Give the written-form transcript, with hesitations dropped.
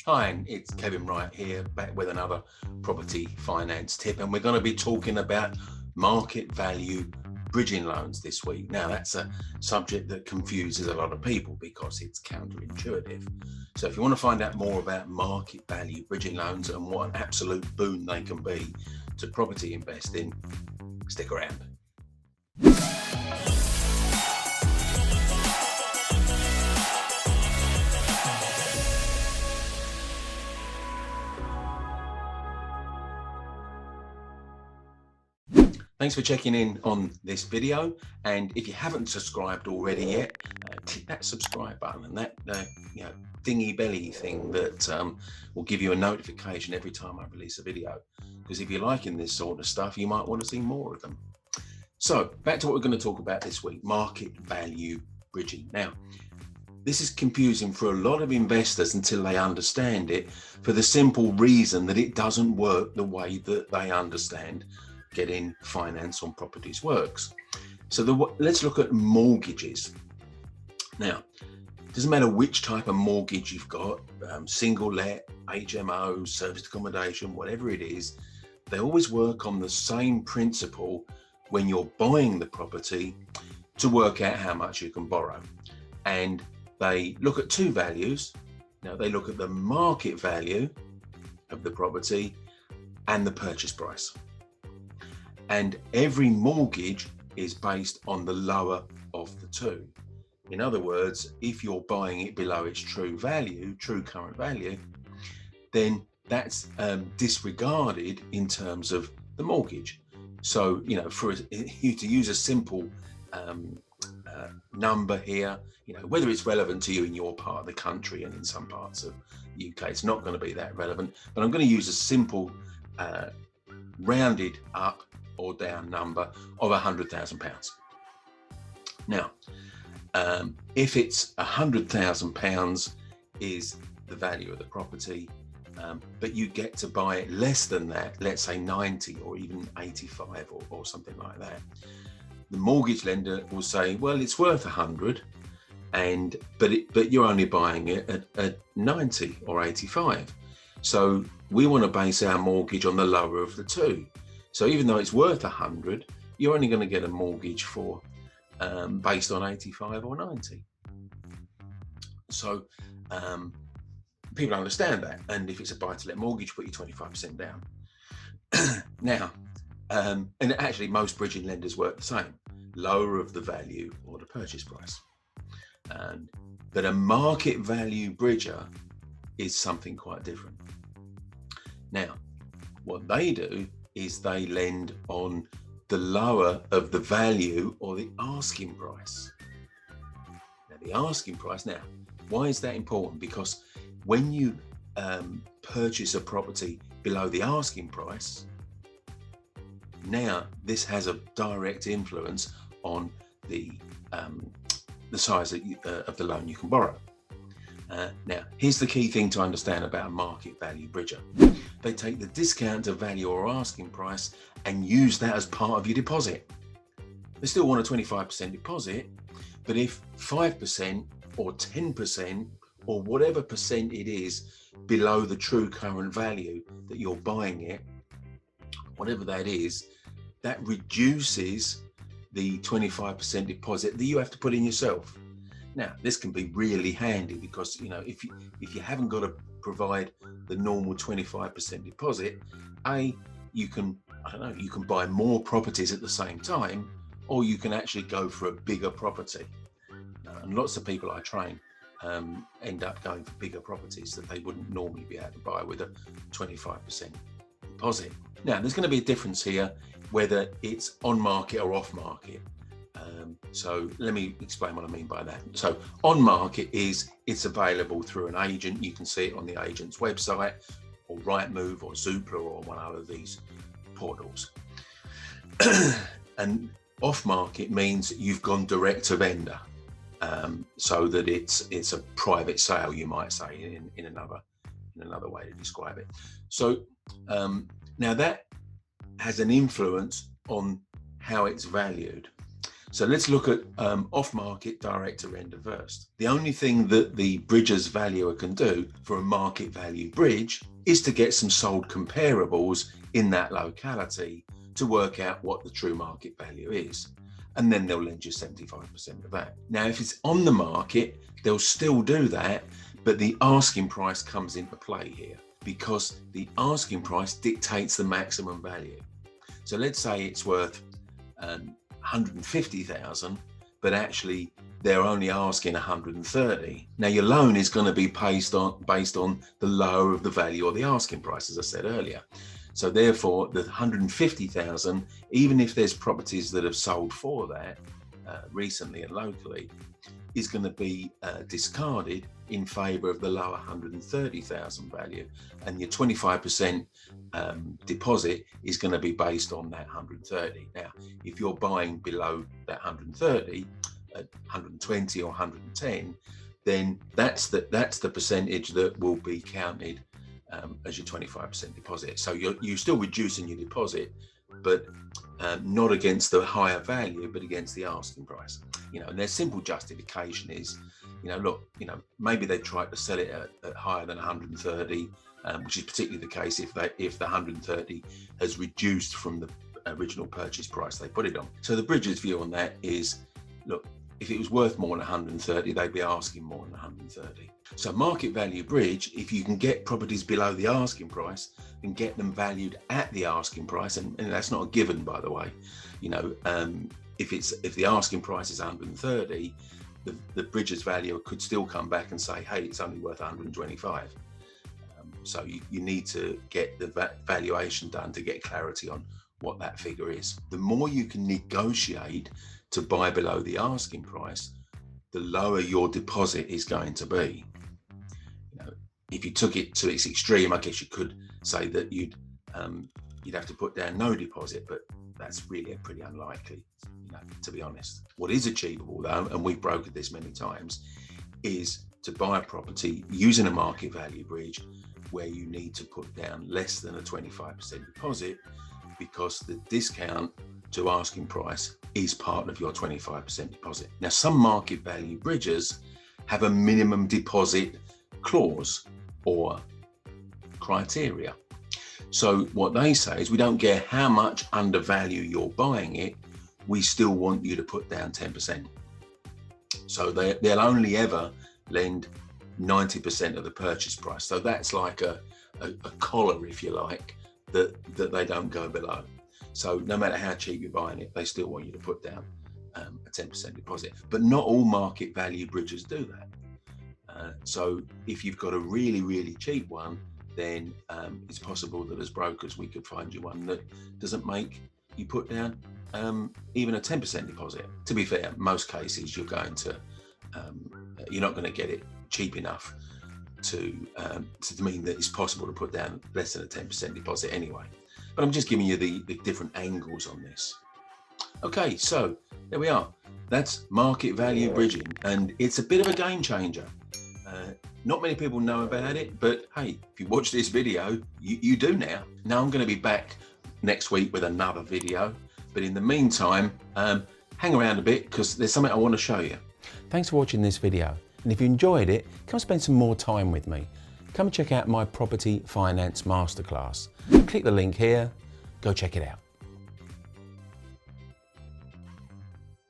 Hi, and it's Kevin Wright here, back with another property finance tip, and we're going to be talking about market value bridging loans this week. Now, that's a subject that confuses a lot of people because it's counterintuitive. So if you want to find out more about market value bridging loans and what an absolute boon they can be to property investing, stick around. Thanks for checking in on this video, and if you haven't subscribed already yet, click that subscribe button and that thingy belly thing that will give you a notification every time I release a video, because if you're liking this sort of stuff, you might want to see more of them. So back to what we're going to talk about this week: market value bridging. Now, this is confusing for a lot of investors until they understand it, for the simple reason that it doesn't work the way that they understand getting finance on properties works. So let's look at mortgages. Now, it doesn't matter which type of mortgage you've got, single let, HMO, serviced accommodation, whatever it is, they always work on the same principle when you're buying the property to work out how much you can borrow. And they look at two values. Now, they look at the market value of the property and the purchase price. And every mortgage is based on the lower of the two. In other words, if you're buying it below its true value, true current value, then that's disregarded in terms of the mortgage. So, for you to use a simple number here, whether it's relevant to you in your part of the country and in some parts of the UK, it's not going to be that relevant, but I'm going to use a simple rounded up or down number of £100,000. Now, if it's £100,000 is the value of the property, but you get to buy it less than that, let's say 90 or even 85 or something like that, the mortgage lender will say, well, it's worth 100, but you're only buying it at 90 or 85. So we want to base our mortgage on the lower of the two. So even though it's worth 100, you're only going to get a mortgage for based on 85 or 90. So people understand that. And if it's a buy-to-let mortgage, put your 25% down. Now, and actually most bridging lenders work the same, lower of the value or the purchase price. But a market value bridger is something quite different. Now, what they do is they lend on the lower of the value or the asking price. Now, the asking price, now, why is that important? Because when you purchase a property below the asking price, now this has a direct influence on the size of the loan you can borrow. Now, here's the key thing to understand about a market value bridger. They take the discount to value or asking price and use that as part of your deposit. They still want a 25% deposit, but if 5% or 10% or whatever percent it is below the true current value that you're buying it, whatever that is, that reduces the 25% deposit that you have to put in yourself. Now, this can be really handy because, if you haven't got to provide the normal 25% deposit, you can buy more properties at the same time, or you can actually go for a bigger property. And lots of people I train end up going for bigger properties that they wouldn't normally be able to buy with a 25% deposit. Now, there's going to be a difference here whether it's on market or off market. So let me explain what I mean by that. So on market is it's available through an agent. You can see it on the agent's website or Rightmove or Zoopla or one of these portals. And off market means you've gone direct to vendor, so that it's a private sale, you might say, in another way to describe it. So now that has an influence on how it's valued. So let's look at off-market direct to render first. The only thing that the bridger's valuer can do for a market value bridge is to get some sold comparables in that locality to work out what the true market value is. And then they'll lend you 75% of that. Now, if it's on the market, they'll still do that, but the asking price comes into play here because the asking price dictates the maximum value. So let's say it's worth 150,000, but actually they're only asking 130. Now your loan is going to be based on the lower of the value or the asking price, as I said earlier. So therefore, the 150,000, even if there's properties that have sold for that recently and locally, is going to be discarded in favour of the lower 130,000 value, and your 25% deposit is going to be based on that 130. Now, if you're buying below that 130, at 120 or 110, then that's the percentage that will be counted as your 25% deposit. So you're still reducing your deposit, but not against the higher value, but against the asking price. And their simple justification is, look, maybe they tried to sell it at higher than 130, which is particularly the case if the 130 has reduced from the original purchase price they put it on. So the bridger's view on that is, look, if it was worth more than 130, they'd be asking more than 130. So market value bridge, if you can get properties below the asking price and get them valued at the asking price, and that's not a given, by the way. If the asking price is 130, the bridger's valuer could still come back and say, hey, it's only worth 125. So you need to get the valuation done to get clarity on what that figure is. The more you can negotiate to buy below the asking price, the lower your deposit is going to be. If you took it to its extreme, I guess you could say that you'd have to put down no deposit, but that's really pretty unlikely, to be honest. What is achievable though, and we've brokered this many times, is to buy a property using a market value bridge where you need to put down less than a 25% deposit, because the discount to asking price is part of your 25% deposit. Now, some market value bridges have a minimum deposit clause or criteria. So what they say is, we don't care how much under value you're buying it, we still want you to put down 10%. So they'll only ever lend 90% of the purchase price. So that's like a collar, if you like, that they don't go below. So no matter how cheap you're buying it, they still want you to put down a 10% deposit. But not all market value bridges do that. So if you've got a really, really cheap one, then it's possible that as brokers, we could find you one that doesn't make you put down even a 10% deposit. To be fair, most cases you're not going to get it cheap enough to mean that it's possible to put down less than a 10% deposit anyway. But I'm just giving you the different angles on this. Okay, so there we are. That's market value bridging, and it's a bit of a game changer. Not many people know about it, but hey, if you watch this video, you do now. Now I'm going to be back next week with another video, but in the meantime, hang around a bit because there's something I want to show you. Thanks for watching this video, and if you enjoyed it, come spend some more time with me. Come check out my property finance masterclass. Click the link here, go check it out.